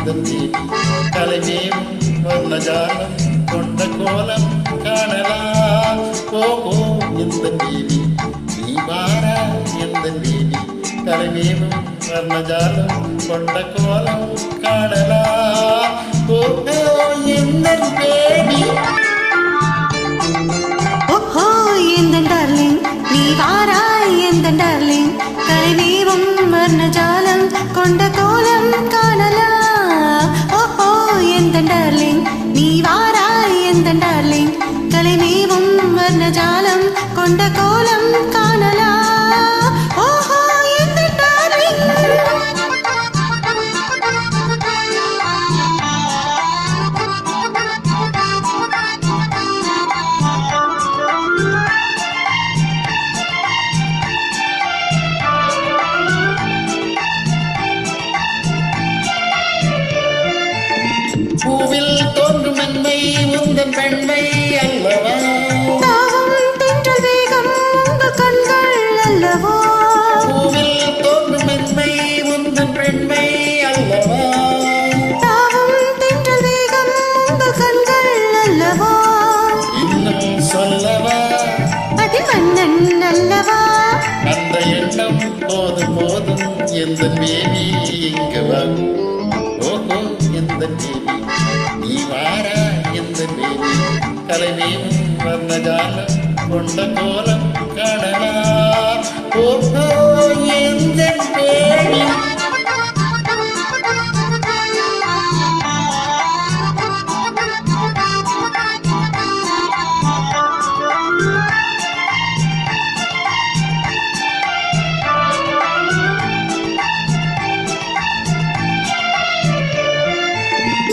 இந்த தேவி கலைமேவும் வர்ணஜாலம் கொண்ட கோலம் காணலாம். ஓஹோ இந்த தேவி நீ வாரா இந்த தேவி கலைமேவும் வர்ணஜாலம் கொண்ட கோலம் காணலாம். ஓஹோ இந்த தேவி ஓஹோ இந்த டார்லிங் நீ வாராய் இந்த டார்லிங் கலைமேவும் வர்ணஜாலம் கொண்ட கோலம் காணலாம். ஓஹோ இந்த டார்லிங் நீ வாராய் இந்த டார்லிங் கலைமேவும் வர்ணஜாலம் கொண்ட கோலம் காணலாம். ஓஹோ இந்த டார்லிங் பூவில் தோன்றும் மென்மை உந்தன் பெண்மை அல்லவா? தாவும் தென்றல் வேகம் உங்கள் கண்கள் அல்லவோ? பூவில் தோன்றும் மென்மை உந்தன் பெண்மை அல்லவா? தாவும் தென்றல் வேகம் உங்கள் கண்கள் அல்லவோ? இன்னும் சொல்லவா அது மன்னன் அல்லவா? அந்த எண்ணம் போதும் போதும் எந்த பேபி இங்கு வா. ஓஹோ எந்த பேபி நீ வாரா எந்த பேபி கலைமேவும் வர்ணஜாலம் கொண்ட கோலம் காணலாம். ஓஹோ எந்த பேபி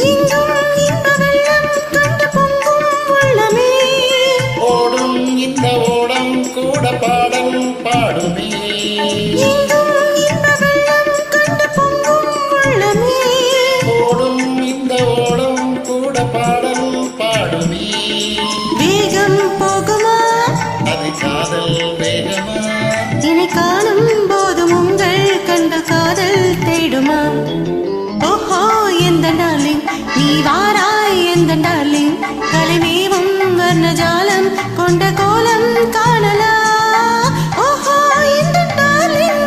இங்கும் இன்ப வெள்ளம் கண்டு பொங்கும் உள்ளமே. ஓடும் இந்த ஓடம் கூட பாடல் பாடுமே. இங்கும் இன்ப வெள்ளம் கண்டு பொங்கும் உள்ளமே. ஓடும் இந்த ஓடம் கூட பாடல் பாடுமே. வேகம் போகுமா அது காதல் வேகமா? என்னை காணும் போதும் உங்கள் கண்ட காதல் தேடுமா? ஓஹோ எந்த டார்லிங் நீ வாராய் எந்த டார்லிங் கலைமேவும் வர்ணஜாலம் கொண்ட கோலம் காணலாம். ஓஹோ எந்த டார்லிங்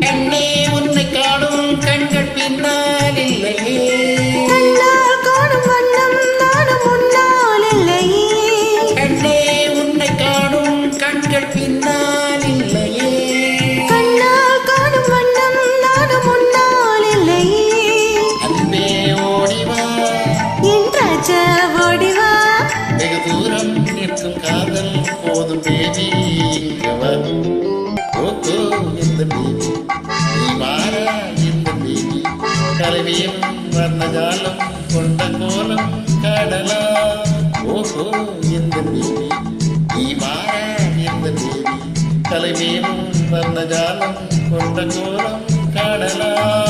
கண்ணே உன்னை காணும் கண்கள் பின்னால் இல்லையே. கண்ணால் காணும் வண்ணம் நானும் முன்னால் இல்லையே. கண்ணே உன்னை காணும் கண்கள் பின்னால் இல்லையே. கண்ணால் காணும் வண்ணம் நானும் முன்னால் இல்லையே. அன்பே ஓடிவா என் ராஜா ஓடிவா. வெகு தூரம் நிற்கும் காதல் போதும் பேபி இங்கு வா. ஓஹோ இந்த பேபி நீ வாரா இந்த பேபி கலைமேவும் வர்ணஜாலம் கொண்ட கோலம் காணலாம். ஓஹோ இந்த பேபி நீ வாரா இந்த பேபி கலைமேவும் வர்ணஜாலம் கொண்ட கோலம் காணலாம்.